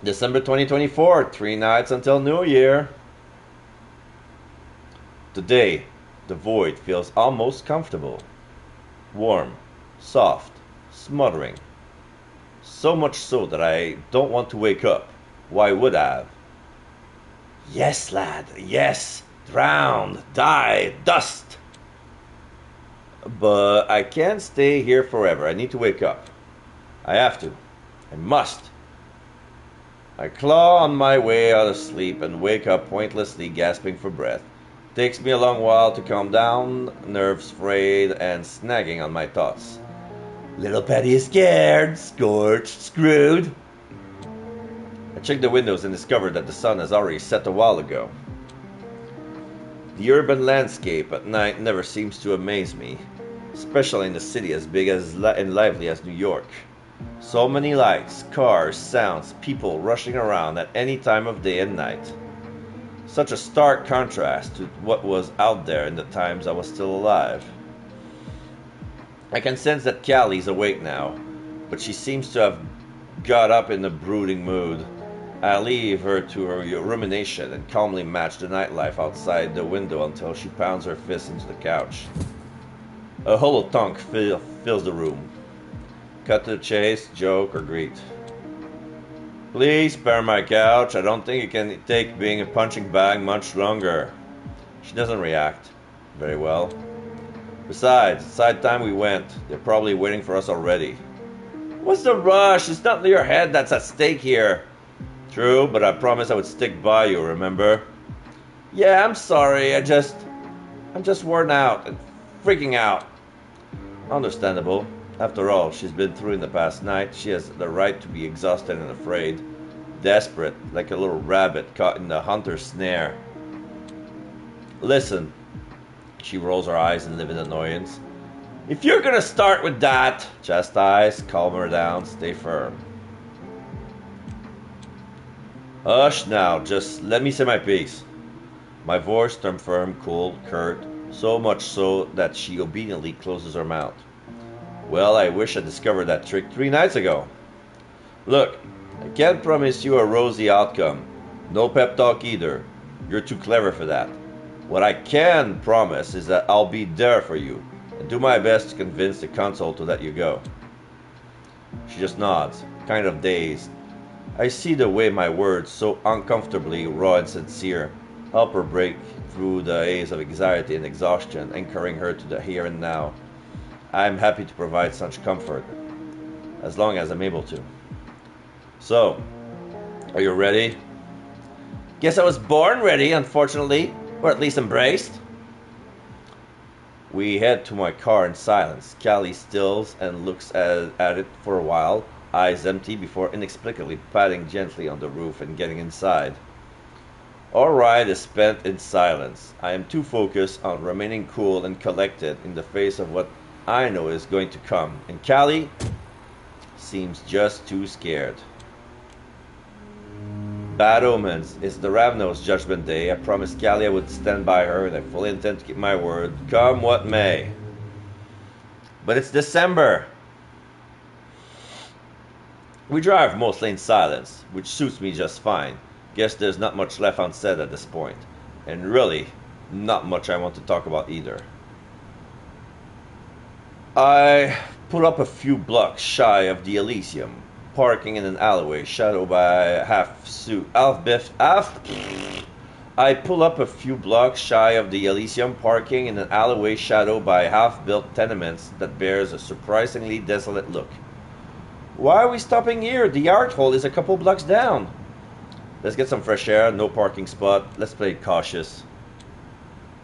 December 2024, 3 nights until New Year. Today, the void feels almost comfortable. Warm, soft, smothering. So much so that I don't want to wake up. Why would I have? Yes, lad, yes. Drowned, die, dust. But I can't stay here forever. I need to wake up. I have to. I must. I claw on my way out of sleep and wake up pointlessly gasping for breath. Takes me a long while to calm down, nerves frayed and snagging on my thoughts. Little Petty is scared, scorched, screwed. I checked the windows and discovered that the sun has already set a while ago. The urban landscape at night never seems to amaze me, especially in a city as big and lively as New York. So many lights, cars, sounds, people rushing around at any time of day and night. Such a stark contrast to what was out there in the times I was still alive. I can sense that Callie's awake now, but she seems to have got up in a brooding mood. I leave her to her rumination and calmly match the nightlife outside the window until she pounds her fist into the couch. A hollow thunk fills the room. Cut to the chase, joke, or greet. Please spare my couch. I don't think it can take being a punching bag much longer. She doesn't react very well. Besides, it's side time we went. They're probably waiting for us already. What's the rush? It's not your head that's at stake here. True, but I promised I would stick by you, remember? Yeah, I'm sorry. I'm just worn out and freaking out. Understandable. After all she's been through in the past night, she has the right to be exhausted and afraid. Desperate, like a little rabbit caught in the hunter's snare. Listen. She rolls her eyes in livid annoyance. If you're gonna start with that, chastise, calm her down, stay firm. Hush now, just let me say my piece. My voice turned firm, cool, curt, so much so that she obediently closes her mouth. Well, I wish I discovered that trick 3 nights ago. Look, I can't promise you a rosy outcome. No pep talk either. You're too clever for that. What I can promise is that I'll be there for you and do my best to convince the council to let you go. She just nods, kind of dazed. I see the way my words, so uncomfortably raw and sincere, help her break through the haze of anxiety and exhaustion, anchoring her to the here and now. I am happy to provide such comfort, as long as I'm able to. So, are you ready? Guess I was born ready, unfortunately, or at least embraced. We head to my car in silence. Callie stills and looks at it for a while, eyes empty before inexplicably patting gently on the roof and getting inside. Our ride is spent in silence. I am too focused on remaining cool and collected in the face of what I know is going to come, and Callie seems just too scared. Bad omens. It's the Ravnos' judgment day. I promised Callie I would stand by her, and I fully intend to keep my word, come what may. But it's December. We drive mostly in silence, which suits me just fine. Guess there's not much left unsaid at this point, and really, not much I want to talk about either. I pull up a few blocks shy of the Elysium, parking in an alleyway shadowed by I pull up a few blocks shy of the Elysium, parking in an alleyway shadowed by half-built tenements that bears a surprisingly desolate look. Why are we stopping here? The art hole is a couple blocks down. Let's get some fresh air, no parking spot, let's play it cautious.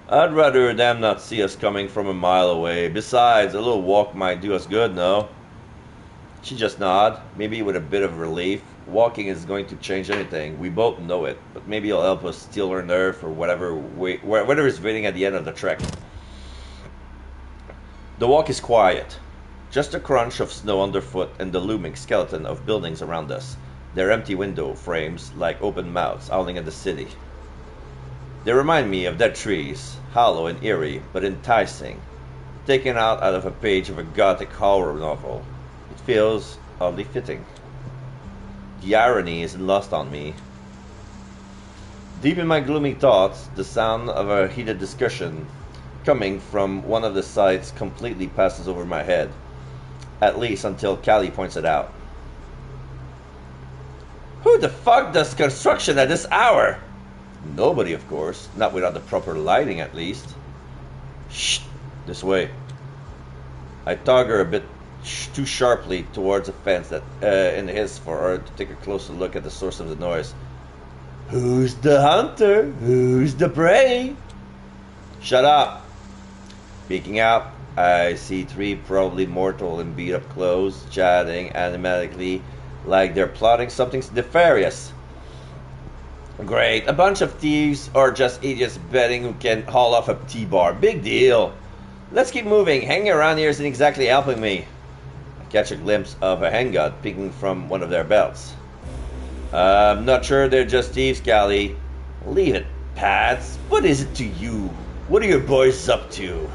I'd rather them not see us coming from a mile away. Besides, a little walk might do us good, no? She just nods, maybe with a bit of relief. Walking is going to change anything. We both know it, but maybe it'll help us steal her nerve for whatever is waiting at the end of the trek. The walk is quiet. Just a crunch of snow underfoot and the looming skeleton of buildings around us. Their empty window frames like open mouths howling at the city. They remind me of dead trees, hollow and eerie, but enticing, taken out of a page of a gothic horror novel. It feels oddly fitting. The irony isn't lost on me. Deep in my gloomy thoughts, the sound of a heated discussion coming from one of the sides completely passes over my head, at least until Callie points it out. Who the fuck does construction at this hour? Nobody, of course. Not without the proper lighting, at least. Shh! This way. I tug her a bit too sharply towards a fence that in the hiss for her to take a closer look at the source of the noise. Who's the hunter? Who's the prey? Shut up! Peeking out, I see three probably mortal in beat-up clothes, chatting animatically like they're plotting something nefarious. Great, a bunch of thieves or just idiots betting who can haul off a T-bar. Big deal. Let's keep moving. Hanging around here isn't exactly helping me. I catch a glimpse of a handgun peeking from one of their belts. I'm not sure they're just thieves, Callie. Leave it, Pats. What is it to you? What are your boys up to?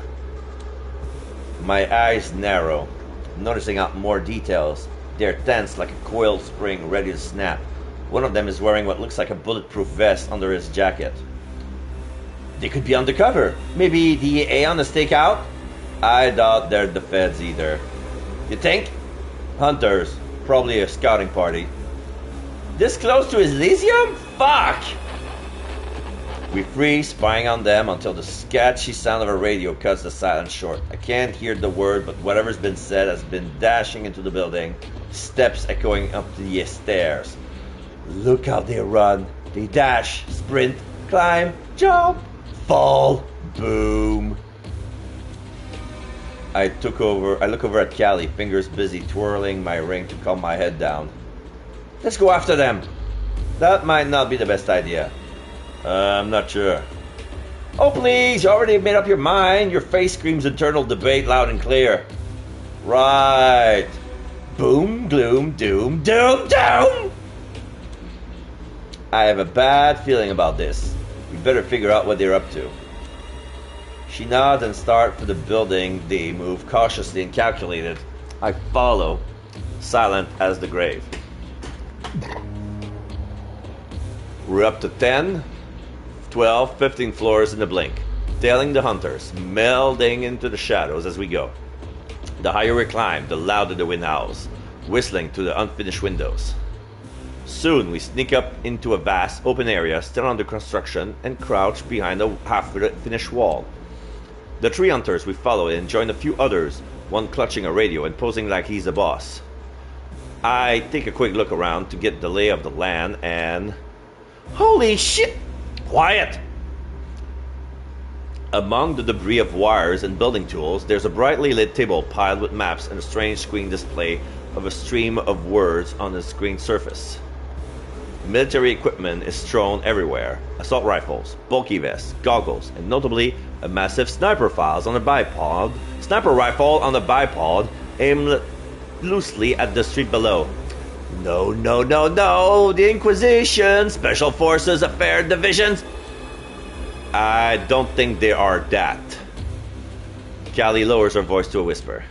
My eyes narrow, noticing out more details. They're tense like a coiled spring ready to snap. One of them is wearing what looks like a bulletproof vest under his jacket. They could be undercover. Maybe DEA on the stakeout? I doubt they're the feds either. You think? Hunters. Probably a scouting party. This close to Elysium? Fuck! We freeze, spying on them until the sketchy sound of a radio cuts the silence short. I can't hear the word, but whatever's been said has been dashing into the building, steps echoing up the stairs. Look how they run. They dash, sprint, climb, jump, fall, boom. I look over at Callie, fingers busy twirling my ring to calm my head down. Let's go after them. That might not be the best idea. I'm not sure. Oh please, you already made up your mind. Your face screams internal debate loud and clear. Right. Boom, gloom, doom, doom, doom. I have a bad feeling about this. We better figure out what they're up to. She nods and starts for the building. They move cautiously and calculated. I follow, silent as the grave. We're up to 10, 12, 15 floors in a blink, tailing the hunters, melding into the shadows as we go. The higher we climb, the louder the wind howls, whistling through the unfinished windows. Soon we sneak up into a vast open area still under construction and crouch behind a half-finished wall. The three hunters we follow and join a few others, one clutching a radio and posing like he's the boss. I take a quick look around to get the lay of the land and... Holy shit! Quiet! Among the debris of wires and building tools, there's a brightly lit table piled with maps and a strange screen display of a stream of words on the screen surface. Military equipment is strewn everywhere. Assault rifles, bulky vests, goggles, and notably a massive sniper rifle on a bipod aimed loosely at the street below. No, no, no, no! The Inquisition! Special Forces Affair Divisions! I don't think they are that. Callie lowers her voice to a whisper.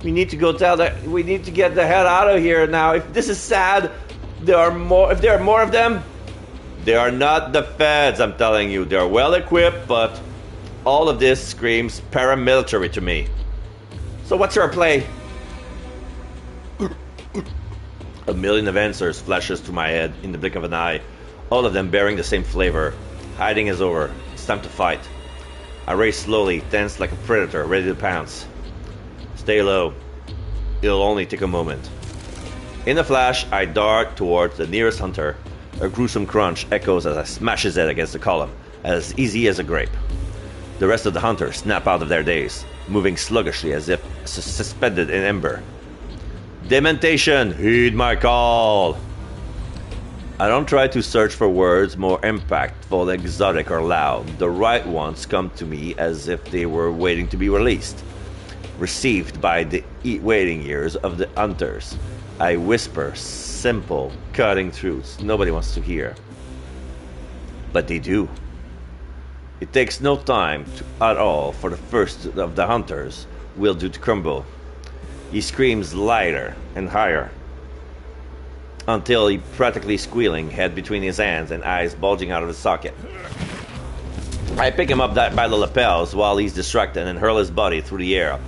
We need to we need to get the hell out of here now. If this is sad, if there are more of them, they are not the feds, I'm telling you. They are well equipped, but all of this screams paramilitary to me. So what's our play? A million of answers flashes through my head in the blink of an eye, all of them bearing the same flavor. Hiding is over. It's time to fight. I race slowly, tense like a predator, ready to pounce. Stay low. It'll only take a moment. In a flash, I dart towards the nearest hunter. A gruesome crunch echoes as I smash his head against the column, as easy as a grape. The rest of the hunters snap out of their daze, moving sluggishly as if suspended in ember. Dementation, heed my call. I don't try to search for words more impactful, exotic, or loud. The right ones come to me as if they were waiting to be released, received by the waiting ears of the hunters. I whisper simple, cutting truths nobody wants to hear. But they do. It takes no time at all for the first of the hunters will do to crumble. He screams lighter and higher. until he practically squealing, head between his hands and eyes bulging out of his socket. I pick him up by the lapels while he's distracted and hurl his body through the air,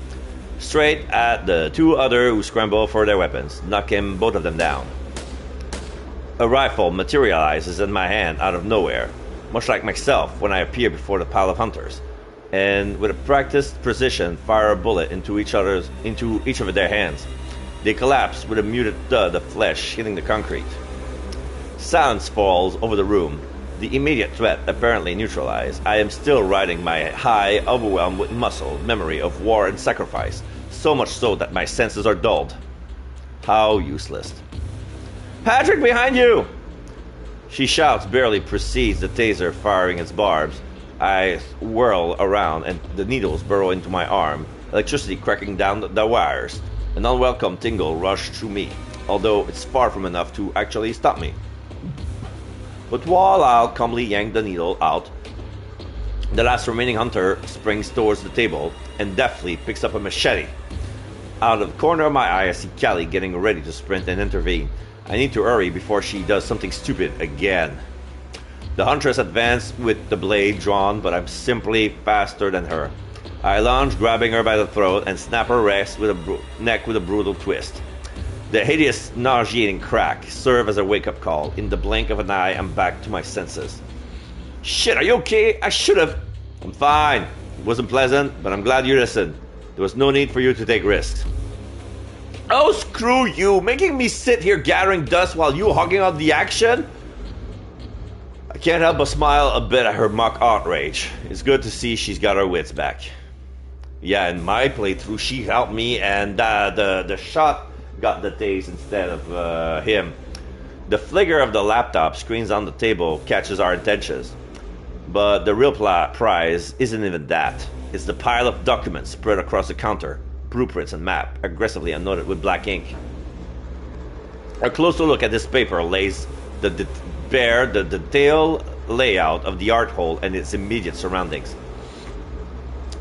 straight at the two others who scramble for their weapons, knocking both of them down. A rifle materializes in my hand out of nowhere, much like myself when I appear before the pile of hunters, and with a practiced precision fire a bullet into each of their hands. They collapse with a muted thud of flesh hitting the concrete. Silence falls over the room. The immediate threat apparently neutralized. I am still riding my high, overwhelmed with muscle memory of war and sacrifice, so much so that my senses are dulled. How useless. Pádraic, behind you! She shouts, barely precedes the taser firing its barbs. I whirl around and the needles burrow into my arm, electricity cracking down the wires. An unwelcome tingle rushed through me, although it's far from enough to actually stop me. But while I'll calmly yank the needle out, the last remaining hunter springs towards the table and deftly picks up a machete. Out of the corner of my eye, I see Callie getting ready to sprint and intervene. I need to hurry before she does something stupid again. The huntress advanced with the blade drawn, but I'm simply faster than her. I lunge, grabbing her by the throat, and snap her neck with a brutal twist. The hideous, nauseating crack served as a wake-up call. In the blink of an eye, I'm back to my senses. Shit, are you okay? I should've... I'm fine. It wasn't pleasant, but I'm glad you listened. There was no need for you to take risks. Oh, screw you! Making me sit here gathering dust while you hogging out the action? I can't help but smile a bit at her mock outrage. It's good to see she's got her wits back. Yeah, in my playthrough, she helped me, and the shot got the tase instead of him. The flicker of the laptop screens on the table catches our attentions. But the real prize isn't even that. It's the pile of documents spread across the counter, blueprints and map, aggressively annotated with black ink. A closer look at this paper lays the detailed layout of the art hole and its immediate surroundings.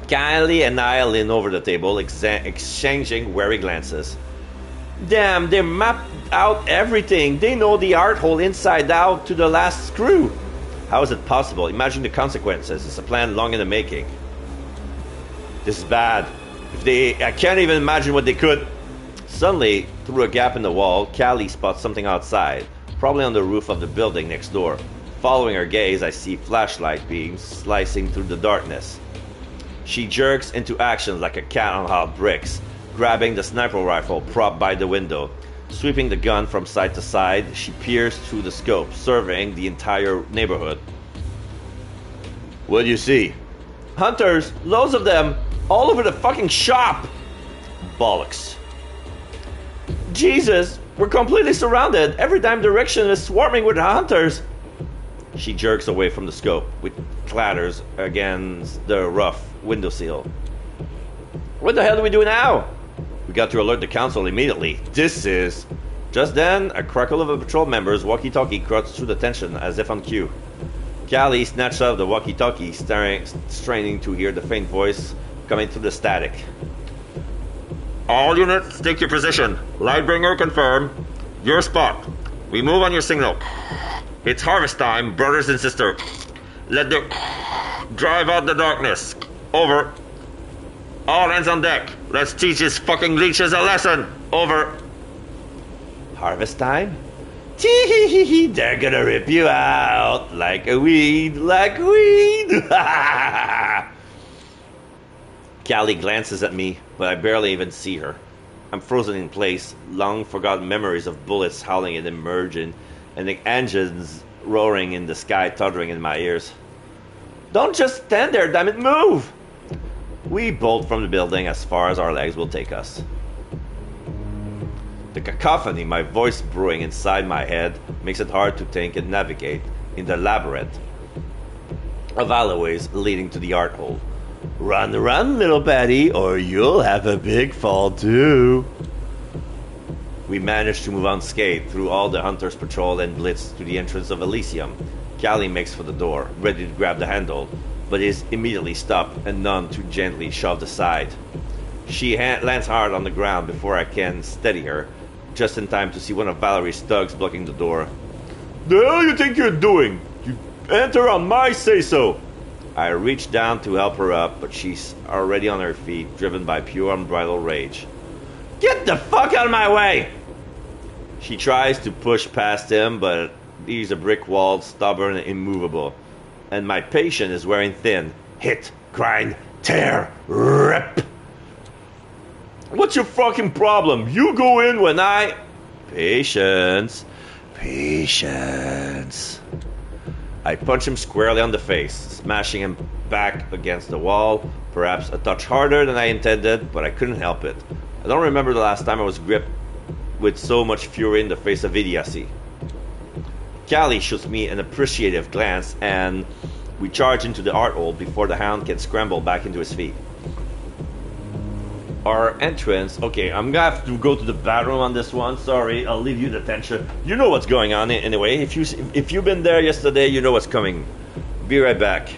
Kylie and I lean over the table, exchanging wary glances. Damn, they mapped out everything. They know the art hole inside out to the last screw. How is it possible? Imagine the consequences. It's a plan long in the making. This is bad. I can't even imagine what they could. Suddenly, through a gap in the wall, Callie spots something outside, probably on the roof of the building next door. Following her gaze, I see flashlight beams slicing through the darkness. She jerks into action like a cat on hot bricks, grabbing the sniper rifle propped by the window. Sweeping the gun from side to side, she peers through the scope, surveying the entire neighborhood. What do you see? Hunters, loads of them, all over the fucking shop! Bollocks. Jesus, we're completely surrounded. Every damn direction is swarming with hunters. She jerks away from the scope, which clatters against the rough windowsill. What the hell do we do now? We got to alert the council immediately. This is... Just then, a crackle of a patrol member's walkie-talkie cuts through the tension as if on cue. Callie snatched out of the walkie-talkie, straining to hear the faint voice coming through the static. All units, take your position. Lightbringer confirm. Your spot. We move on your signal. It's harvest time, brothers and sisters. Let the... Drive out the darkness. Over. All hands on deck. Let's teach these fucking leeches a lesson. Over. Harvest time? Tee-hee-hee-hee, they're gonna rip you out like a weed, like weed. Callie glances at me, but I barely even see her. I'm frozen in place, long forgotten memories of bullets howling and emerging, and the engines roaring in the sky thundering in my ears. Don't just stand there, damn it, move! We bolt from the building as far as our legs will take us. The cacophony, my voice brewing inside my head, makes it hard to think and navigate in the labyrinth of alleyways leading to the art hole. Run, run, little Betty, or you'll have a big fall too. We manage to move unscathed through all the hunters patrol and blitz to the entrance of Elysium. Callie makes for the door, ready to grab the handle, but is immediately stopped and none too gently shoved aside. She lands hard on the ground before I can steady her, just in time to see one of Valerie's thugs blocking the door. The hell you think you're doing? You enter on my say-so! I reach down to help her up, but she's already on her feet, driven by pure unbridled rage. Get the fuck out of my way! She tries to push past him, but he's a brick wall, stubborn and immovable. And my patient is wearing thin. Hit, grind, tear, rip! What's your fucking problem? You go in when I... Patience. Patience. I punch him squarely on the face, smashing him back against the wall, perhaps a touch harder than I intended, but I couldn't help it. I don't remember the last time I was gripped with so much fury in the face of idiocy. Callie shoots me an appreciative glance, and we charge into the art hole before the hound can scramble back into his feet. Our entrance... Okay, I'm gonna have to go to the bathroom on this one. Sorry, I'll leave you the tension. You know what's going on anyway. If you've been there yesterday, you know what's coming. Be right back.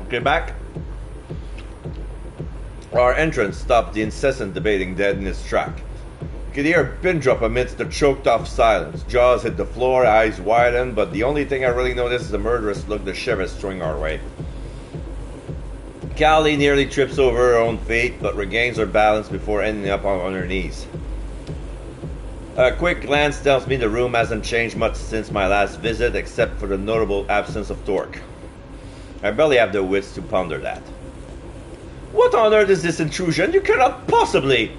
Okay, back. Our entrance stopped the incessant debating dead in its track. You could hear a pin drop amidst the choked-off silence. Jaws hit the floor, eyes widened, but the only thing I really noticed is the murderous look the sheriff is throwing our way. Callie nearly trips over her own feet, but regains her balance before ending up on her knees. A quick glance tells me the room hasn't changed much since my last visit, except for the notable absence of torque. I barely have the wits to ponder that. What on earth is this intrusion? You cannot possibly...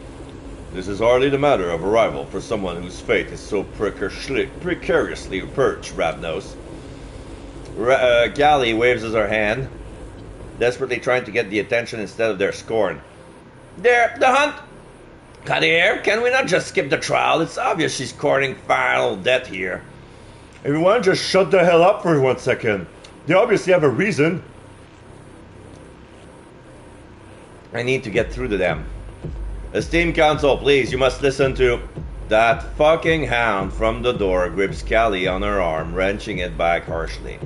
This is hardly the matter of arrival for someone whose fate is so precariously perched, Ravnos. Callie waves her hand, desperately trying to get the attention instead of their scorn. There, the hunt. Kadir, can we not just skip the trial? It's obvious she's courting final death here. Everyone just shut the hell up for 1 second. They obviously have a reason. I need to get through to them. Esteemed council, please, you must listen to... That fucking hound from the door grips Callie on her arm, wrenching it back harshly.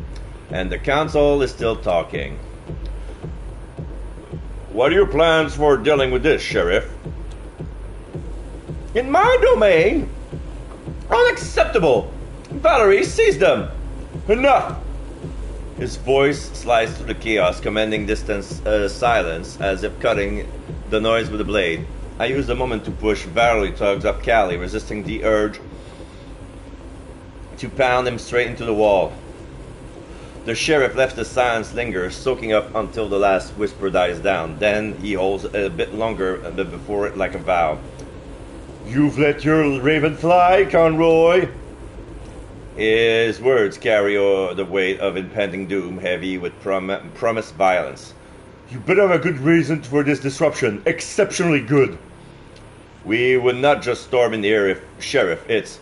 And the council is still talking. What are your plans for dealing with this, Sheriff? In my domain? Unacceptable! Valerie, seize them! Enough! His voice sliced through the chaos, commanding distance silence, as if cutting the noise with a blade. I used the moment to push. Valerie tugs up Callie, resisting the urge to pound him straight into the wall. The sheriff left the silence linger, soaking up until the last whisper dies down. Then he holds a bit longer before it like a vow. You've let your raven fly, Conroy. His words carry the weight of impending doom, heavy with promised violence. You better have a good reason for this disruption. Exceptionally good. We would not just storm in here, Sheriff. It's...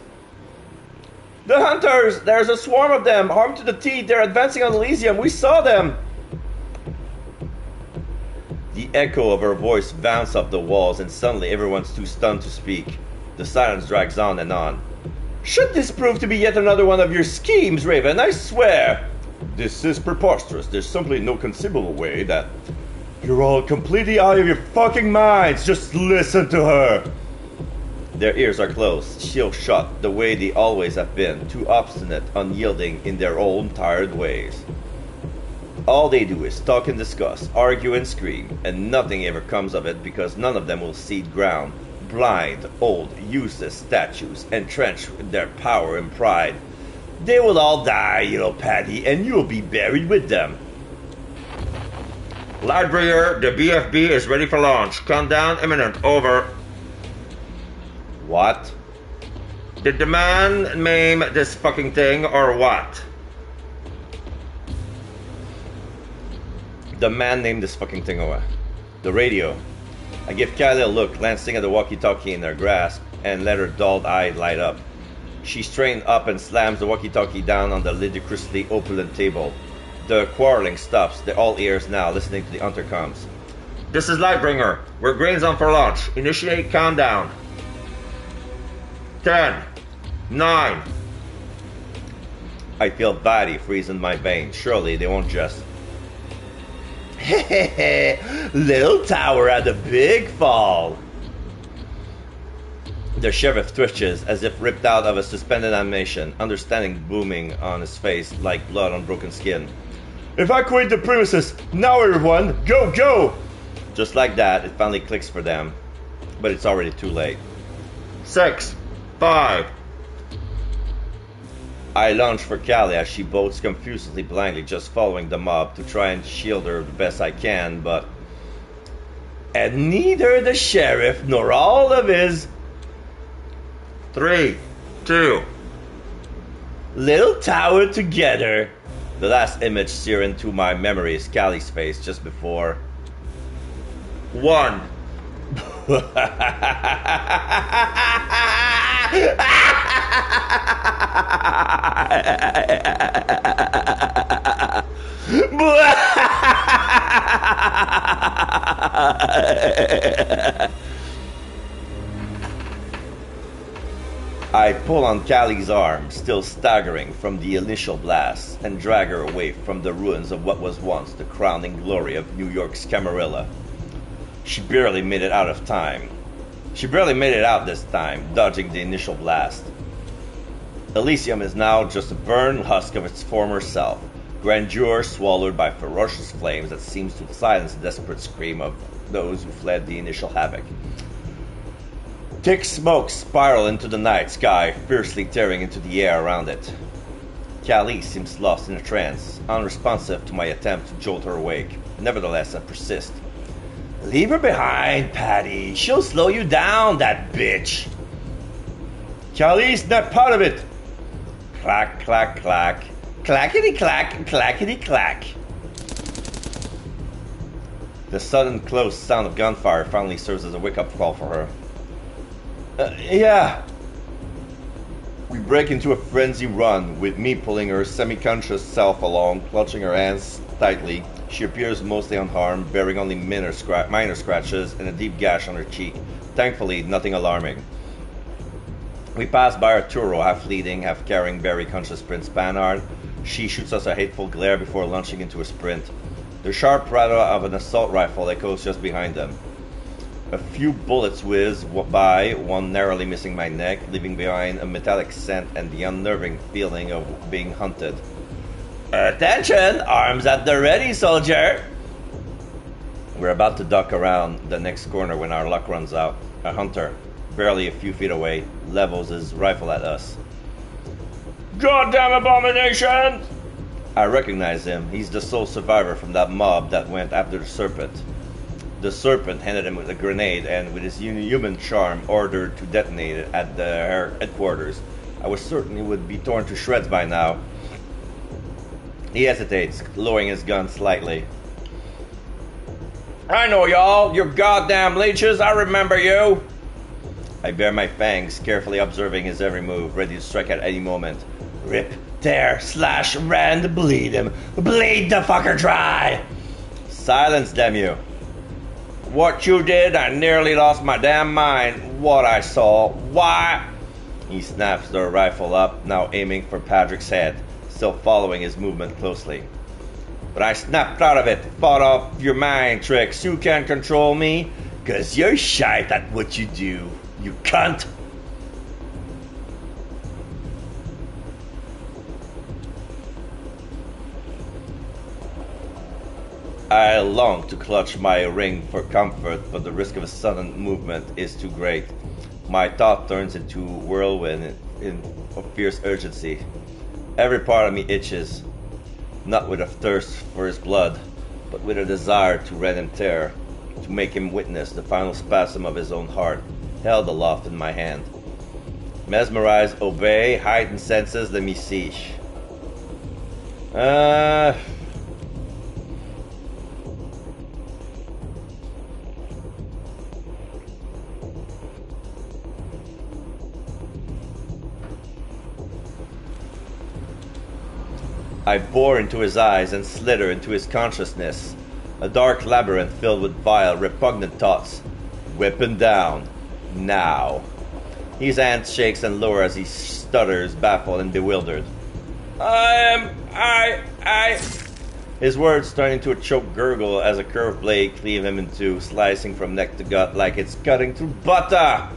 The hunters! There's a swarm of them! Armed to the teeth, they're advancing on Elysium. We saw them! The echo of her voice bounced off the walls, and suddenly everyone's too stunned to speak. The silence drags on and on. Should this prove to be yet another one of your schemes, Raven? I swear! This is preposterous. There's simply no conceivable way that... You're all completely out of your fucking minds. Just listen to her. Their ears are closed, shields shut, the way they always have been, too obstinate, unyielding in their own tired ways. All they do is talk and discuss, argue and scream, and nothing ever comes of it because none of them will cede ground. Blind, old, useless statues, entrenched with their power and pride. They will all die, you know, Patty, and you'll be buried with them. Lightbringer, the BFB is ready for launch. Countdown imminent. Over. What? Did the man name this fucking thing, or what? The man named this fucking thing, or what? The radio. I give Kylie a look, glancing at the walkie-talkie in her grasp, and let her dulled eye light up. She strained up and slams the walkie-talkie down on the ludicrously opulent table. The quarreling stops. They're all ears now, listening to the intercoms. This is Lightbringer. We're green zone for launch. Initiate countdown. 10, 9. I feel body freeze in my veins. Surely they won't just... Little tower had a big fall. The sheriff twitches as if ripped out of a suspended animation, understanding booming on his face like blood on broken skin. Evacuate the premises! Now everyone! Go, go! Just like that, it finally clicks for them. But it's already too late. 6, 5. I lunge for Callie as she boats confusedly blindly, just following the mob to try and shield her the best I can, but... And neither the sheriff nor all of his... 3, 2. Little tower together. The last image seared into my memory is Callie's face just before... 1. I pull on Callie's arm, still staggering from the initial blast, and drag her away from the ruins of what was once the crowning glory of New York's Camarilla. She barely made it out of time. She barely made it out this time, dodging the initial blast. Elysium is now just a burned husk of its former self, grandeur swallowed by ferocious flames that seems to silence the desperate scream of those who fled the initial havoc. Thick smoke spiral into the night sky, fiercely tearing into the air around it. Callie seems lost in a trance, unresponsive to my attempt to jolt her awake. Nevertheless, I persist. Leave her behind, Patty. She'll slow you down, that bitch. Callie, snap part of it. Clack, clack, clack. Clackety clack, clackety clack. The sudden close sound of gunfire finally serves as a wake-up call for her. Yeah. We break into a frenzy run, with me pulling her semi-conscious self along, clutching her hands tightly. She appears mostly unharmed, bearing only minor scratches and a deep gash on her cheek. Thankfully, nothing alarming. We pass by Arturo, half leading, half carrying very conscious Prince Panhard. She shoots us a hateful glare before launching into a sprint. The sharp rattle of an assault rifle echoes just behind them. A few bullets whiz by, one narrowly missing my neck, leaving behind a metallic scent and the unnerving feeling of being hunted. Attention! Arms at the ready, soldier! We're about to duck around the next corner when our luck runs out. A hunter, barely a few feet away, levels his rifle at us. Goddamn abomination! I recognize him. He's the sole survivor from that mob that went after the serpent. The serpent handed him with a grenade and, with his human charm, ordered to detonate it at their headquarters. I was certain he would be torn to shreds by now. He hesitates, lowering his gun slightly. I know y'all, you goddamn leeches, I remember you! I bare my fangs, carefully observing his every move, ready to strike at any moment. Rip, tear, slash, rend, bleed him. Bleed the fucker dry! Silence, damn you. What you did, I nearly lost my damn mind. What I saw. Why? He snaps the rifle up, now aiming for Pádraic's head, still following his movement closely. But I snapped out of it, fought off your mind tricks. You can't control me, 'cause you're shite at what you do, you cunt. I long to clutch my ring for comfort, but the risk of a sudden movement is too great. My thought turns into a whirlwind of fierce urgency. Every part of me itches, not with a thirst for his blood, but with a desire to rend and tear, to make him witness the final spasm of his own heart, held aloft in my hand. Mesmerized, obey, heightened senses, let me see. I bore into his eyes and slither into his consciousness, a dark labyrinth filled with vile, repugnant thoughts. Weapon down. Now. His hand shakes and lowers as he stutters, baffled and bewildered. His words turn into a choked gurgle as a curved blade cleaves him in two, slicing from neck to gut like it's cutting through butter.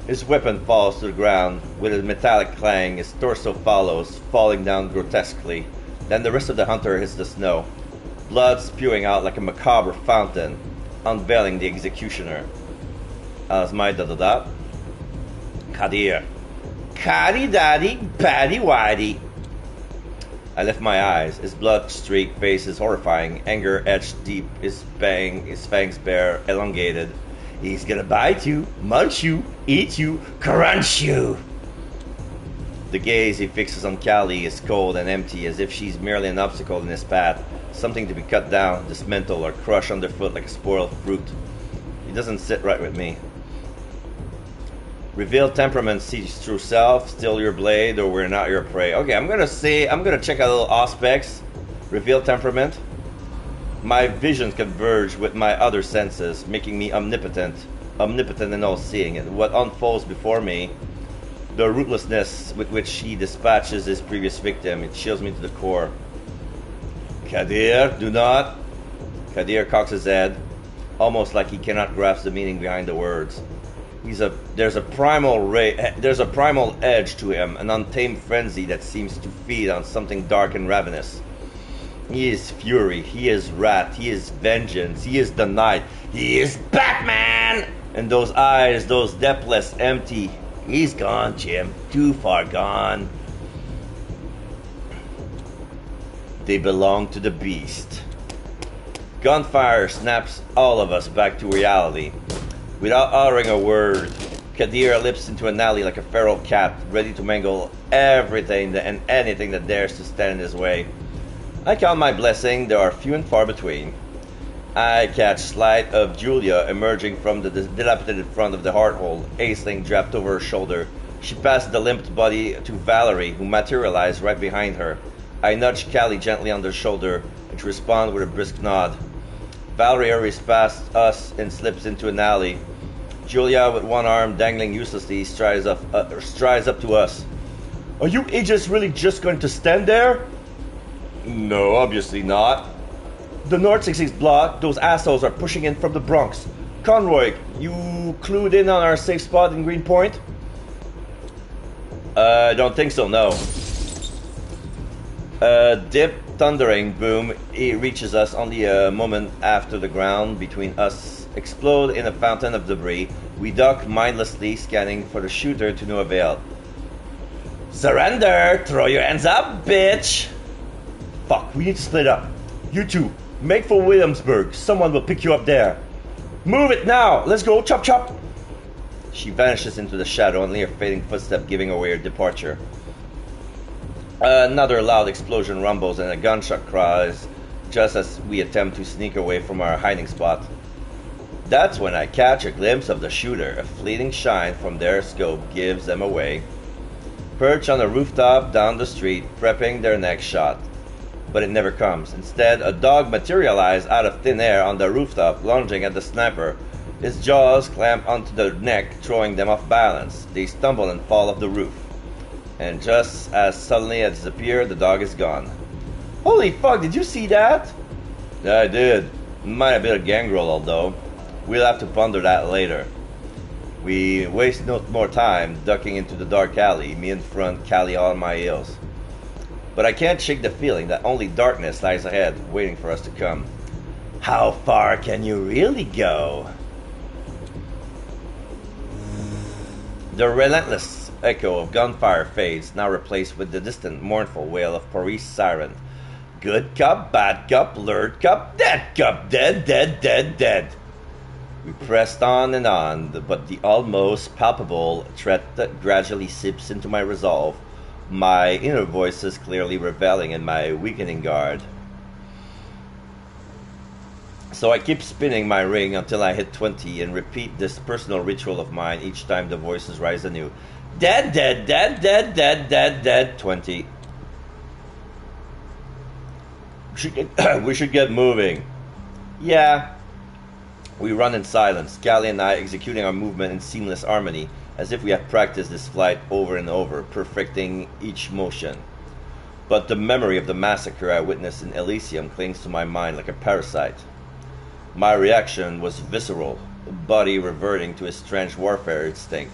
His weapon falls to the ground. With a metallic clang, his torso follows, falling down grotesquely. Then the rest of the hunter hits the snow, blood spewing out like a macabre fountain, unveiling the executioner. As my da-da-da. Kadir. Caddy daddy, patty whitey. I lift my eyes. His blood-streaked face is horrifying, anger etched deep, his fangs bare, elongated. He's gonna bite you, munch you, eat you, crunch you. The gaze he fixes on Callie is cold and empty, as if she's merely an obstacle in his path, something to be cut down, dismantled, or crushed underfoot like a spoiled fruit. He doesn't sit right with me. Revealed temperament sees through self, still your blade, or we're not your prey. Okay, I'm gonna check a little aspects. Revealed temperament. My visions converge with my other senses, making me omnipotent and all-seeing. And what unfolds before me, the ruthlessness with which he dispatches his previous victim, it chills me to the core. Kadir, do not. Kadir cocks his head, almost like he cannot grasp the meaning behind the words. There's a primal edge to him, an untamed frenzy that seems to feed on something dark and ravenous. He is fury, he is wrath, he is vengeance, he is the night, he is Batman! And those eyes, those depthless, empty. He's gone, Jim, too far gone. They belong to the beast. Gunfire snaps all of us back to reality. Without uttering a word, Kadir leaps into an alley like a feral cat, ready to mangle everything and anything that dares to stand in his way. I count my blessing, there are few and far between. I catch sight of Julia emerging from the dilapidated front of the hearthole, a sling draped over her shoulder. She passes the limp body to Valerie, who materialized right behind her. I nudge Callie gently on the shoulder, and she responds with a brisk nod. Valerie hurries past us and slips into an alley. Julia, with one arm dangling uselessly, strides up to us. Are you idiots really just going to stand there? No, obviously not. The North 66 block, those assholes are pushing in from the Bronx. Conroy, you clued in on our safe spot in Greenpoint? I don't think so, no. Dip, thundering boom, it reaches us only a moment after the ground between us explode in a fountain of debris. We duck mindlessly, scanning for the shooter to no avail. Surrender! Throw your hands up, bitch! Fuck, we need to split up. You two, make for Williamsburg. Someone will pick you up there. Move it now! Let's go, chop chop! She vanishes into the shadow, only her fading footstep giving away her departure. Another loud explosion rumbles and a gunshot cries just as we attempt to sneak away from our hiding spot. That's when I catch a glimpse of the shooter. A fleeting shine from their scope gives them away. Perch on a rooftop down the street, prepping their next shot. But it never comes. Instead, a dog materializes out of thin air on the rooftop, lunging at the sniper. His jaws clamp onto their neck, throwing them off balance. They stumble and fall off the roof. And just as suddenly as disappear, the dog is gone. Holy fuck, did you see that? Yeah, I did. Might have been a gangrel, although. We'll have to ponder that later. We waste no more time ducking into the dark alley, me in front, Callie on my heels. But I can't shake the feeling that only darkness lies ahead, waiting for us to come. How far can you really go? The relentless echo of gunfire fades, now replaced with the distant, mournful wail of Paris siren. Good cop, bad cop, lured cop, dead cop, dead, dead, dead, dead. We pressed on, but the almost palpable threat that gradually seeps into my resolve, my inner voices clearly reveling in my weakening guard. So I keep spinning my ring until I hit 20 and repeat this personal ritual of mine each time the voices rise anew. Dead, dead, dead, dead, dead, dead, dead, 20. We should get moving. Yeah. We run in silence, Callie and I executing our movement in seamless harmony, as if we have practiced this flight over and over, perfecting each motion. But the memory of the massacre I witnessed in Elysium clings to my mind like a parasite. My reaction was visceral, the body reverting to its strange warfare instinct,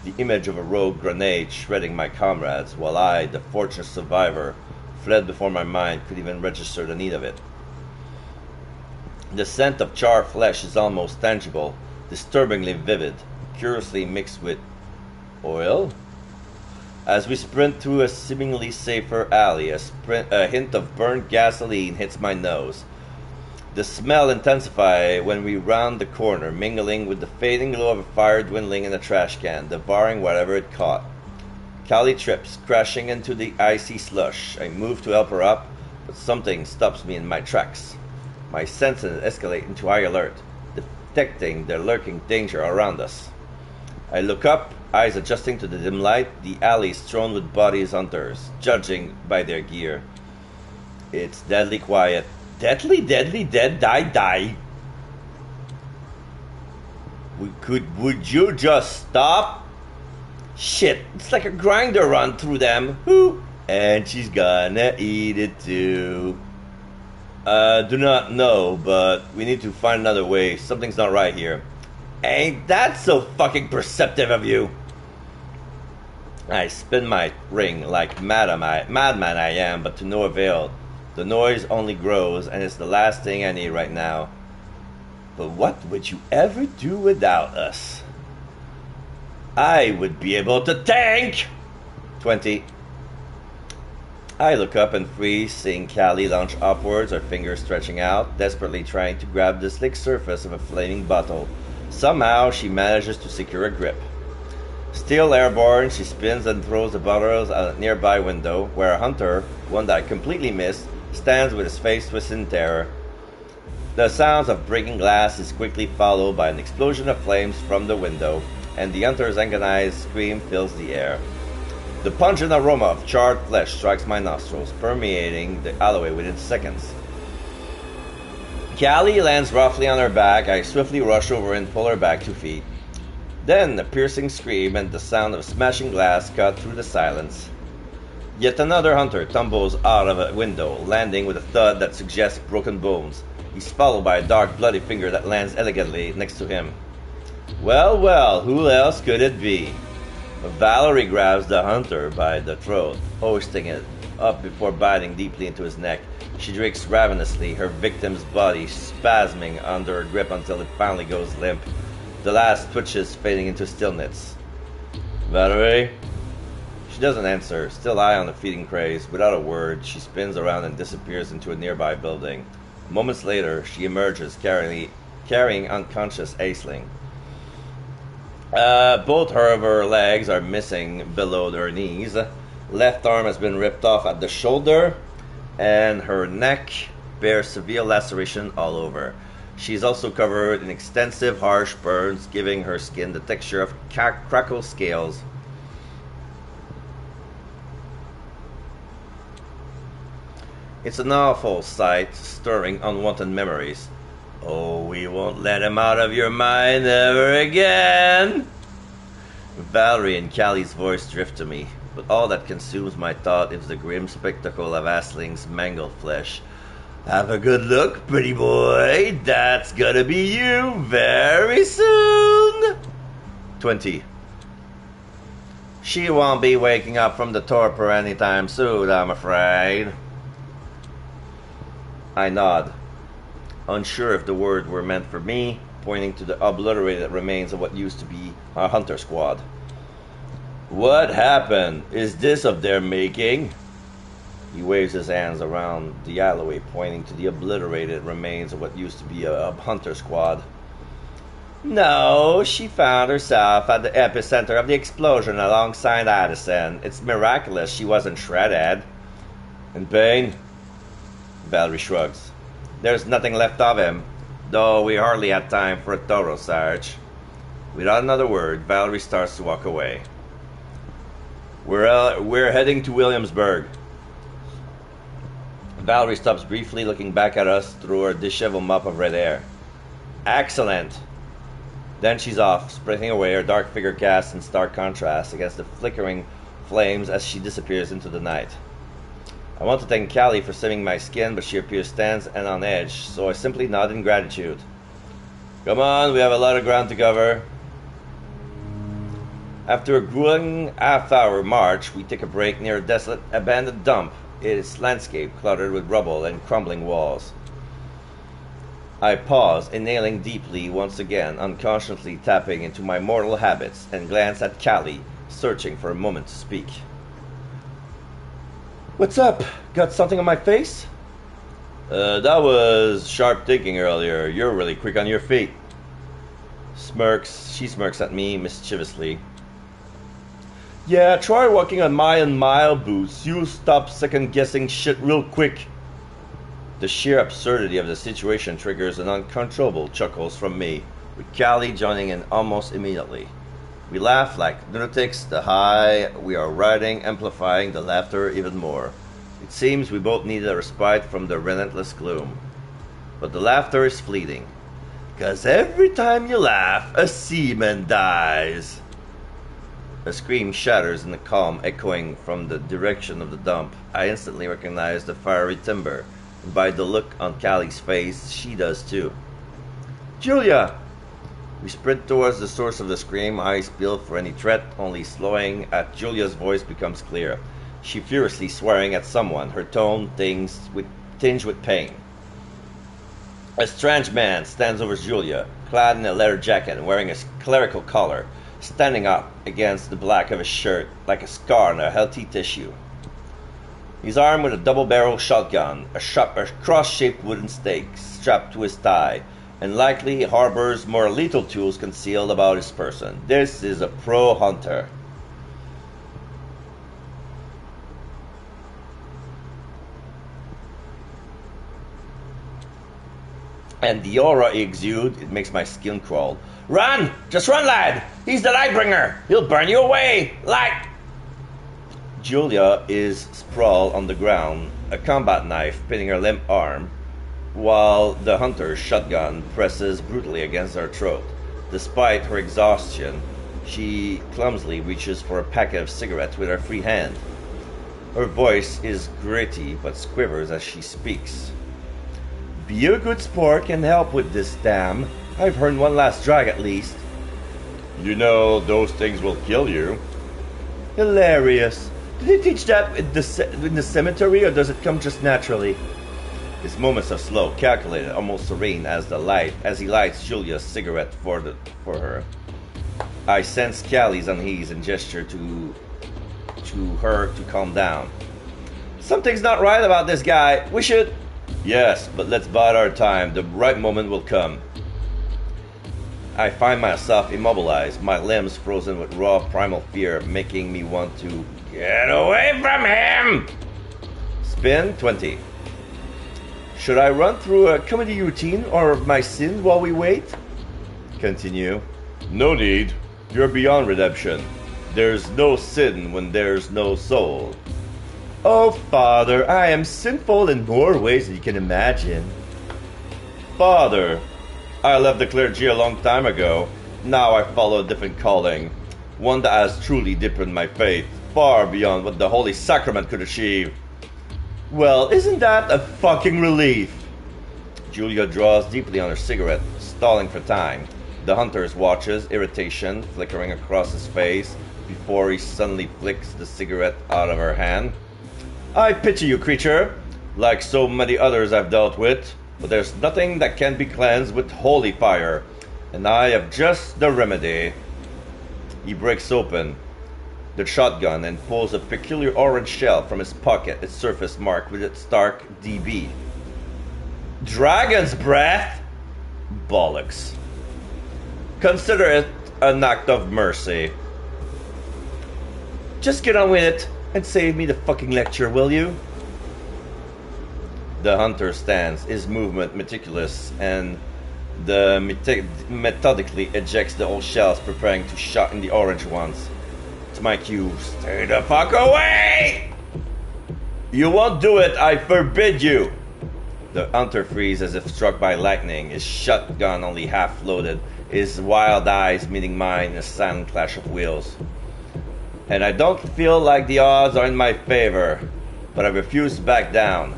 the image of a rogue grenade shredding my comrades, while I, the fortunate survivor, fled before my mind could even register the need of it. The scent of charred flesh is almost tangible, disturbingly vivid, curiously mixed with oil. As we sprint through a seemingly safer alley, a hint of burnt gasoline hits my nose. The smell intensifies when we round the corner, mingling with the fading glow of a fire dwindling in a trash can, devouring whatever it caught. Callie trips, crashing into the icy slush. I move to help her up, but something stops me in my tracks. My senses escalate into high alert, detecting the lurking danger around us. I look up, eyes adjusting to the dim light. The alley is strewn with bodies hunters, judging by their gear. It's deadly quiet. Deadly, deadly, dead, die, die. Would you just stop? Shit, it's like a grinder run through them. Whoo! And she's gonna eat it too. Do not know, but we need to find another way. Something's not right here. Ain't that so fucking perceptive of you? I spin my ring like madman I am, but to no avail. The noise only grows, and it's the last thing I need right now. But what would you ever do without us? I would be able to tank! 20. I look up and freeze, seeing Callie launch upwards, her fingers stretching out, desperately trying to grab the slick surface of a flaming bottle. Somehow, she manages to secure a grip. Still airborne, she spins and throws the bottles out a nearby window, where a hunter, one that I completely missed, stands with his face twisted in terror. The sounds of breaking glass is quickly followed by an explosion of flames from the window, and the hunter's agonized scream fills the air. The pungent aroma of charred flesh strikes my nostrils, permeating the alleyway within seconds. Callie lands roughly on her back. I swiftly rush over and pull her back 2 feet. Then a piercing scream and the sound of smashing glass cut through the silence. Yet another hunter tumbles out of a window, landing with a thud that suggests broken bones. He's followed by a dark, bloody finger that lands elegantly next to him. Well, well, who else could it be? Valerie grabs the hunter by the throat, hoisting it up before biting deeply into his neck. She drinks ravenously, her victim's body spasming under her grip until it finally goes limp, the last twitches fading into stillness. Valerie? She doesn't answer, still eye on the feeding craze. Without a word, she spins around and disappears into a nearby building. Moments later, she emerges carrying unconscious Aisling. Both of her legs are missing below her knees. Left arm has been ripped off at the shoulder, and her neck bears severe laceration all over. She's also covered in extensive harsh burns, giving her skin the texture of crackle scales. It's an awful sight, stirring unwanted memories. Oh, we won't let him out of your mind ever again. Valerie and Callie's voice drift to me, but all that consumes my thought is the grim spectacle of Aisling's mangled flesh. Have a good look, pretty boy. That's gonna be you very soon. 20. She won't be waking up from the torpor anytime soon, I'm afraid. I nod, unsure if the words were meant for me, pointing to the obliterated remains of what used to be our hunter squad. What happened? Is this of their making? He waves his hands around the alleyway, pointing to the obliterated remains of what used to be a hunter squad. No, she found herself at the epicenter of the explosion alongside Addison. It's miraculous she wasn't shredded. And Bane? Valerie shrugs. There's nothing left of him, though we hardly had time for a thorough search. Without another word, Valerie starts to walk away. We're heading to Williamsburg. Valerie stops briefly, looking back at us through her disheveled mop of red hair. Excellent. Then she's off, sprinting away, her dark figure cast in stark contrast against the flickering flames as she disappears into the night. I want to thank Callie for saving my skin, but she appears tense and on edge, so I simply nod in gratitude. Come on, we have a lot of ground to cover. After a grueling half-hour march, we take a break near a desolate, abandoned dump, its landscape cluttered with rubble and crumbling walls. I pause, inhaling deeply once again, unconsciously tapping into my mortal habits, and glance at Callie, searching for a moment to speak. What's up? Got something on my face? That was sharp thinking earlier. You're really quick on your feet. She smirks at me mischievously. Yeah, try walking on mile boots. You'll stop second-guessing shit real quick. The sheer absurdity of the situation triggers an uncontrollable chuckles from me, with Callie joining in almost immediately. We laugh like lunatics, the high we are riding amplifying the laughter even more. It seems we both needed a respite from the relentless gloom. But the laughter is fleeting. 'Cause every time you laugh, a seaman dies. A scream shatters in the calm, echoing from the direction of the dump. I instantly recognize the fiery timber, and by the look on Callie's face, she does too. Julia! We sprint towards the source of the scream, eyes peeled for any threat, only slowing at Julia's voice becomes clear. She furiously swearing at someone, her tone tinged with pain. A strange man stands over Julia, clad in a leather jacket and wearing a clerical collar, standing up against the black of his shirt like a scar on a healthy tissue. He's armed with a double-barrel shotgun, a cross-shaped wooden stake strapped to his thigh, and likely harbors more lethal tools concealed about his person. This is a pro hunter. And the aura he exudes, it makes my skin crawl. Run! Just run, lad! He's the Lightbringer! He'll burn you away! Light! Julia is sprawled on the ground, a combat knife pinning her limp arm, while the hunter's shotgun presses brutally against her throat. Despite her exhaustion, she clumsily reaches for a packet of cigarettes with her free hand. Her voice is gritty but quivers as she speaks. Be a good sport and help with this, damn. I've earned one last drag at least. You know, those things will kill you. Hilarious. Do they teach that in the cemetery, or does it come just naturally? His moments are slow, calculated, almost serene as he lights Julia's cigarette for her. I sense Callie's unease and gesture to her to calm down. Something's not right about this guy. We should... Yes, but let's bide our time. The right moment will come. I find myself immobilized, my limbs frozen with raw primal fear, making me want to get away from him! Spin 20. Should I run through a comedy routine or my sins while we wait? Continue. No need. You're beyond redemption. There's no sin when there's no soul. Oh, Father, I am sinful in more ways than you can imagine. Father, I left the clergy a long time ago. Now I follow a different calling. One that has truly deepened my faith, far beyond what the Holy Sacrament could achieve. Well, isn't that a fucking relief? Julia draws deeply on her cigarette, stalling for time. The hunter watches, irritation flickering across his face, before he suddenly flicks the cigarette out of her hand. I pity you, creature, like so many others I've dealt with, but there's nothing that can be cleansed with holy fire, and I have just the remedy. He breaks open the shotgun and pulls a peculiar orange shell from his pocket, its surface marked with its dark DB. Dragon's breath? Bollocks. Consider it an act of mercy. Just get on with it and save me the fucking lecture, will you? The hunter stands, his movement meticulous, and methodically ejects the old shells, preparing to shot in the orange ones. To my cue, stay the fuck away! You won't do it, I forbid you! The hunter frees as if struck by lightning, his shotgun only half loaded, his wild eyes meeting mine in a silent clash of wheels. And I don't feel like the odds are in my favor, but I refuse to back down.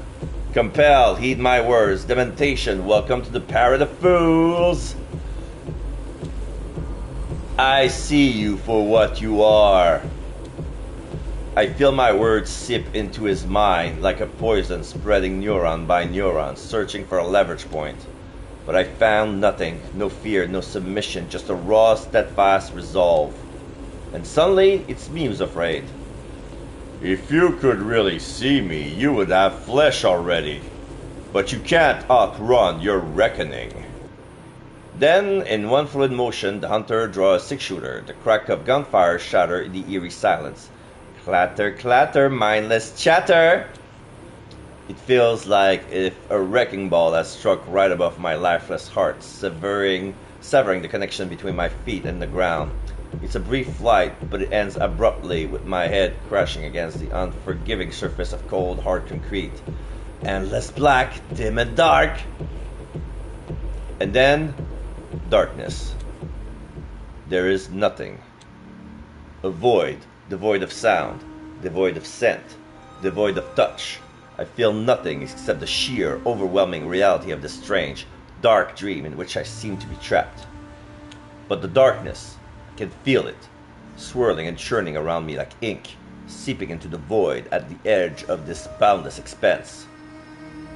Compel, heed my words. Dementation, welcome to the parrot of fools. I see you for what you are. I feel my words seep into his mind like a poison, spreading neuron by neuron, searching for a leverage point. But I found nothing, no fear, no submission, just a raw, steadfast resolve. And suddenly, it's me who's afraid. If you could really see me, you would have flesh already. But you can't outrun your reckoning. Then, in one fluid motion, the hunter draws a six-shooter. The crack of gunfire shatters in the eerie silence. Clatter, clatter, mindless chatter! It feels like if a wrecking ball has struck right above my lifeless heart, severing the connection between my feet and the ground. It's a brief flight, but it ends abruptly with my head crashing against the unforgiving surface of cold, hard concrete. Endless black, dim and dark. And then, darkness. There is nothing. A void, devoid of sound, devoid of scent, devoid of touch. I feel nothing except the sheer, overwhelming reality of this strange, dark dream in which I seem to be trapped. But the darkness, I can feel it, swirling and churning around me like ink, seeping into the void at the edge of this boundless expanse.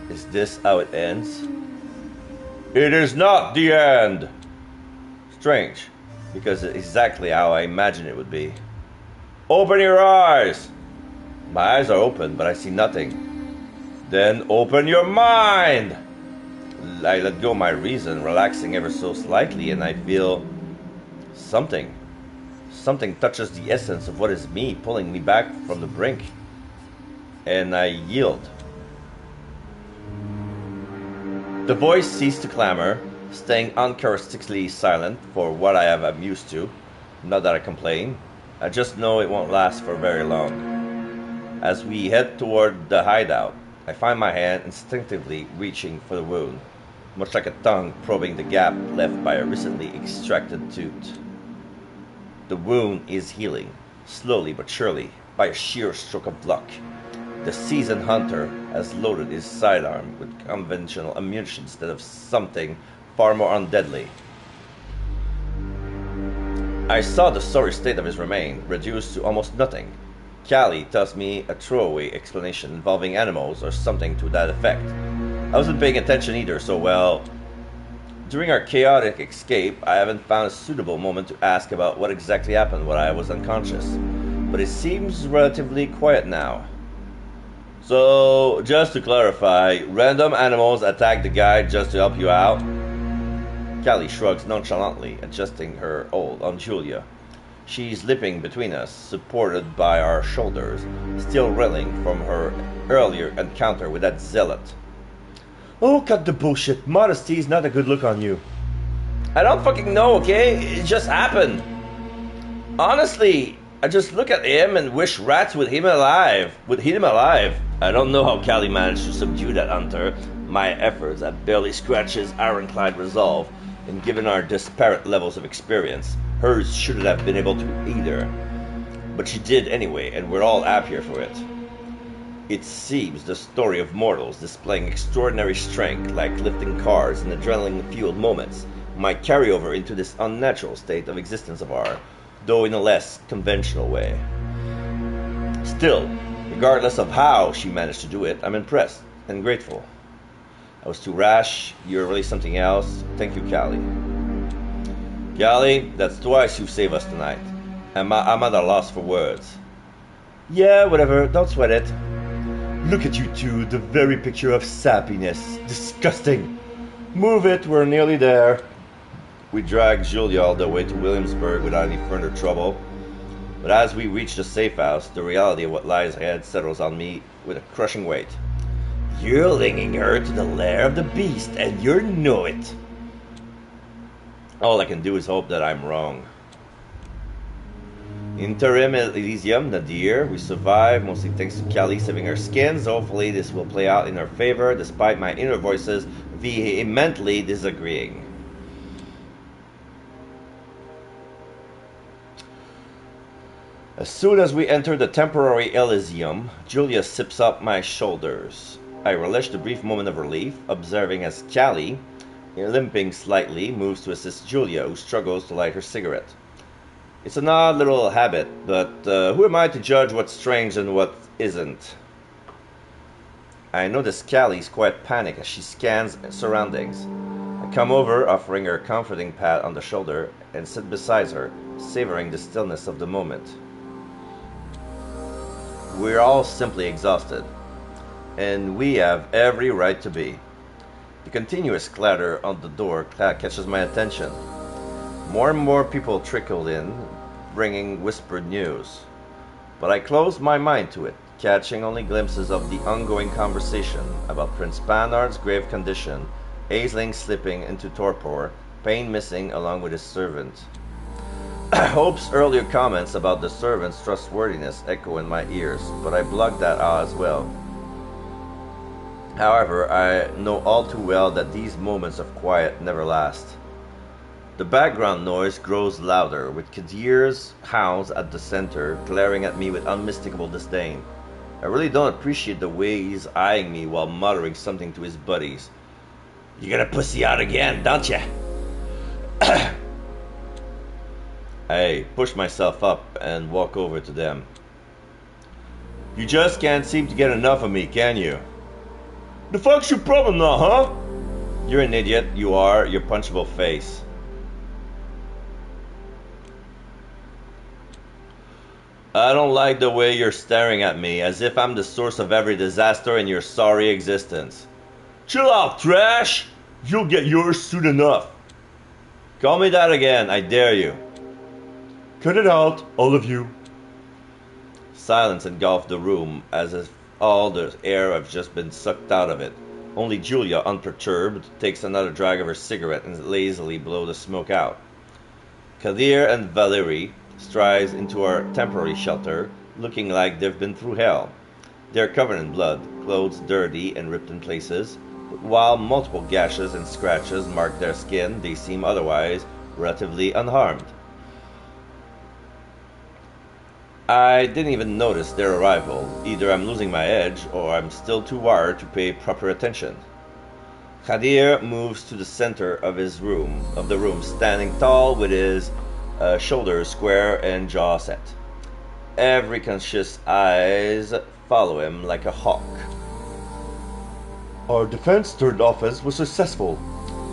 Is this how it ends? It is not the end! Strange, because it's exactly how I imagined it would be. Open your eyes! My eyes are open, but I see nothing. Then open your mind! I let go my reason, relaxing ever so slightly, and I feel something. Something touches the essence of what is me, pulling me back from the brink. And I yield. The voice ceased to clamor, staying uncharacteristically silent for what I am used to. Not that I complain. I just know it won't last for very long. As we head toward the hideout, I find my hand instinctively reaching for the wound, much like a tongue probing the gap left by a recently extracted tooth. The wound is healing, slowly but surely, by a sheer stroke of luck. The seasoned hunter has loaded his sidearm with conventional ammunition instead of something far more undeadly. I saw the sorry state of his remain, reduced to almost nothing. Callie tells me a throwaway explanation involving animals or something to that effect. I wasn't paying attention either, so well... During our chaotic escape, I haven't found a suitable moment to ask about what exactly happened while I was unconscious, but it seems relatively quiet now. So, just to clarify, random animals attack the guy just to help you out? Callie shrugs nonchalantly, adjusting her hold on Julia. She's limping between us, supported by our shoulders, still reeling from her earlier encounter with that zealot. Oh, cut the bullshit. Modesty is not a good look on you. I don't fucking know, okay? It just happened. Honestly, I just look at him and wish rats would eat him alive. I don't know how Callie managed to subdue that hunter. My efforts have barely scratched his ironclad resolve, and given our disparate levels of experience, hers shouldn't have been able to either. But she did anyway, and we're all happier for it. It seems the story of mortals displaying extraordinary strength, like lifting cars in adrenaline-fueled moments, might carry over into this unnatural state of existence of ours, though in a less conventional way. Still, regardless of how she managed to do it, I'm impressed and grateful. I was too rash. You're really something else. Thank you, Callie. Callie, that's twice you've saved us tonight. I'm at a loss for words. Yeah, whatever. Don't sweat it. Look at you two, the very picture of sappiness. Disgusting. Move it, we're nearly there. We dragged Julia all the way to Williamsburg without any further trouble. But as we reach the safe house, the reality of what lies ahead settles on me with a crushing weight. You're linking her to the lair of the beast, and you know it. All I can do is hope that I'm wrong. Interim Elysium, Nadir. We survived, mostly thanks to Callie saving our skins. Hopefully this will play out in our favor, despite my inner voices vehemently disagreeing. As soon as we enter the temporary Elysium, Julia sips up my shoulders. I relish the brief moment of relief, observing as Callie, limping slightly, moves to assist Julia, who struggles to light her cigarette. It's an odd little habit, but who am I to judge what's strange and what isn't? I notice Callie's quite panicked as she scans surroundings. I come over, offering her a comforting pat on the shoulder, and sit beside her, savoring the stillness of the moment. We're all simply exhausted, and we have every right to be. The continuous clatter on the door catches my attention. More and more people trickled in, bringing whispered news. But I closed my mind to it, catching only glimpses of the ongoing conversation about Prince Panard's grave condition, Aisling slipping into torpor, Payne missing along with his servant. Hope's earlier comments about the servant's trustworthiness echo in my ears, but I blocked that out as well. However, I know all too well that these moments of quiet never last. The background noise grows louder, with Kadir's hounds at the center, glaring at me with unmistakable disdain. I really don't appreciate the way he's eyeing me while muttering something to his buddies. You gonna pussy out again, don't ya? I push myself up and walk over to them. You just can't seem to get enough of me, can you? The fuck's your problem now, huh? You're an idiot, you are, your punchable face. I don't like the way you're staring at me, as if I'm the source of every disaster in your sorry existence. Chill out, trash! You'll get yours soon enough. Call me that again, I dare you. Cut it out, all of you. Silence engulfed the room, as if all the air had just been sucked out of it. Only Julia, unperturbed, takes another drag of her cigarette and lazily blows the smoke out. Kadir and Valerie strides into our temporary shelter, looking like they've been through hell. They're covered in blood, clothes dirty and ripped in places, but while multiple gashes and scratches mark their skin, they seem otherwise relatively unharmed. I didn't even notice their arrival. Either I'm losing my edge, or I'm still too wired to pay proper attention. Kadir moves to the center of the room, standing tall with his shoulders square and jaw set. Every conscious eyes follow him like a hawk. Our defense turned offense was successful.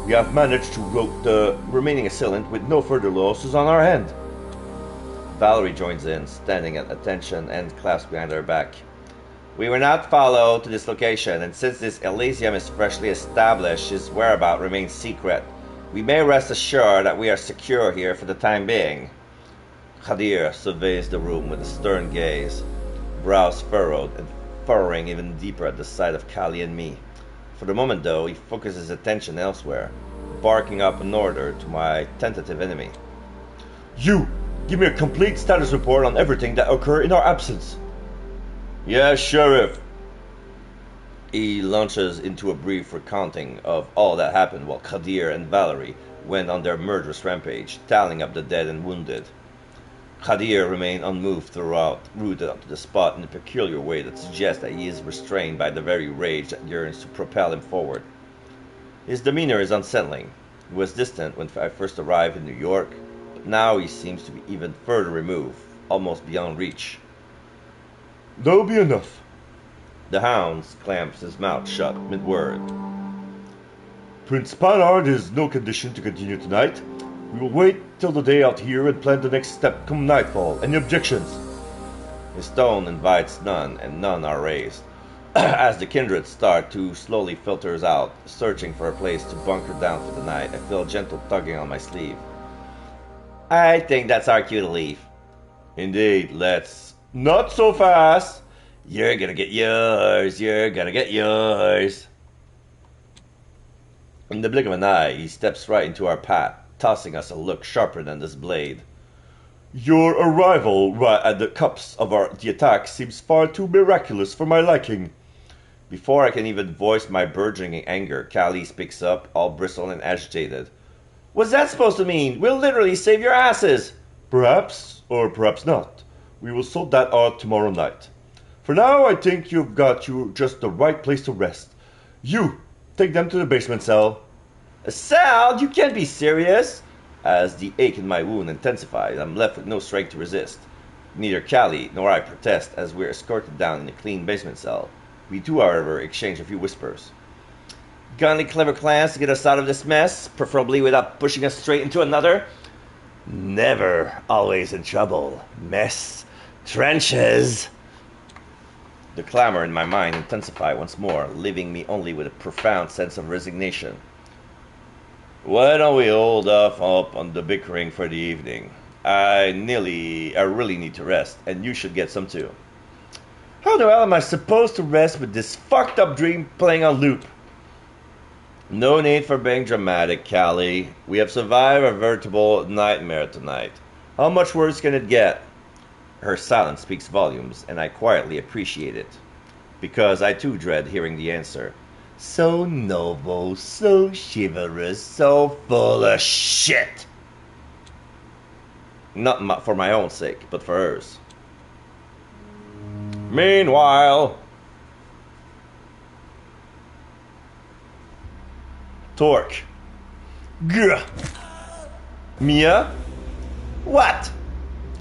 We have managed to rout the remaining assailant with no further losses on our hand. Valerie joins in, standing at attention and clasped behind her back. We were not followed to this location, and since this Elysium is freshly established, his whereabouts remains secret. We may rest assured that we are secure here for the time being. Kadir surveys the room with a stern gaze, brows furrowed and furrowing even deeper at the sight of Callie and me. For the moment, though, he focuses his attention elsewhere, barking up an order to my tentative enemy. You! Give me a complete status report on everything that occurred in our absence. Yes, Sheriff. He launches into a brief recounting of all that happened while Kadir and Valerie went on their murderous rampage, tallying up the dead and wounded. Kadir remained unmoved throughout, rooted onto the spot in a peculiar way that suggests that he is restrained by the very rage that yearns to propel him forward. His demeanor is unsettling. He was distant when I first arrived in New York, but now he seems to be even further removed, almost beyond reach. That'll be enough. The hound clamps his mouth shut mid-word. Prince Pádraic is no condition to continue tonight. We will wait till the day out here and plan the next step come nightfall. Any objections? His tone invites none, and none are raised. As the kindred start to slowly filter out, searching for a place to bunker down for the night, I feel a gentle tugging on my sleeve. I think that's our cue to leave. Indeed, let's. Not so fast! You're gonna get yours, you're gonna get yours. In the blink of an eye, he steps right into our path, tossing us a look sharper than this blade. Your arrival right at the cups of the attack seems far too miraculous for my liking. Before I can even voice my burgeoning anger, Callie speaks up, all bristled and agitated. What's that supposed to mean? We'll literally save your asses! Perhaps, or perhaps not. We will sort that out tomorrow night. For now, I think you've got you just the right place to rest. You, take them to the basement cell. A cell? You can't be serious! As the ache in my wound intensifies, I'm left with no strength to resist. Neither Callie nor I protest as we're escorted down in a clean basement cell. We do, however, exchange a few whispers. Got any clever plans to get us out of this mess, preferably without pushing us straight into another? Never always in trouble. Mess. Trenches. The clamor in my mind intensified once more, leaving me only with a profound sense of resignation. Why don't we hold off on the bickering for the evening? I really need to rest, and you should get some too. How the hell am I supposed to rest with this fucked up dream playing on loop? No need for being dramatic, Callie. We have survived a veritable nightmare tonight. How much worse can it get? Her silence speaks volumes, and I quietly appreciate it. Because I too dread hearing the answer. So noble, so chivalrous, so full of shit. Not for my own sake, but for hers. Meanwhile... Torque. Gah. Mia? What?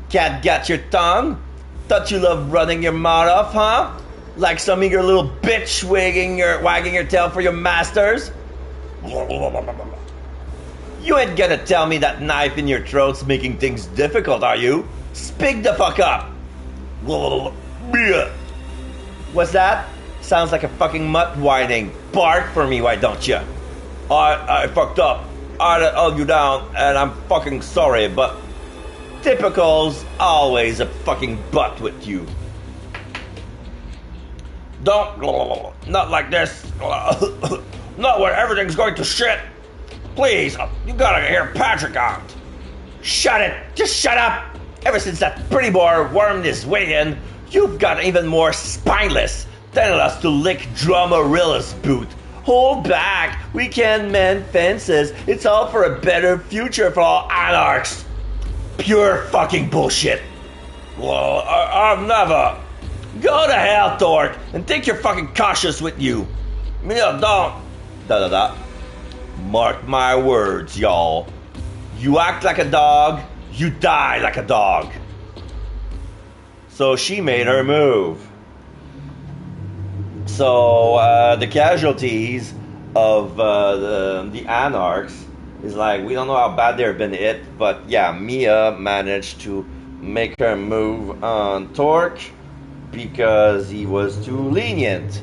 Cat got your tongue? Thought you loved running your mouth off, huh? Like some eager little bitch wagging your tail for your masters? You ain't gonna tell me that knife in your throat's making things difficult, are you? Speak the fuck up! What's that? Sounds like a fucking mutt whining. Bark for me, why don't you? I fucked up. I held you down, and I'm fucking sorry, but typical's always a fucking butt with you. Don't, not like this. Not where everything's going to shit. Please, you gotta hear Pádraic out. Shut it, just shut up. Ever since that pretty boy wormed his way in, you've got even more spineless, telling us to lick Drumarilla's boot. Hold back, we can mend fences. It's all for a better future for all anarchs. Pure fucking bullshit. Well, I've never. Go to hell, Torque, and take your fucking cautious with you. Yeah, don't. Da. Mark my words, y'all. You act like a dog, you die like a dog. So she made her move. So the casualties of the anarchs is like, we don't know how bad they've been hit, but yeah, Mia managed to make her move on Torque because he was too lenient.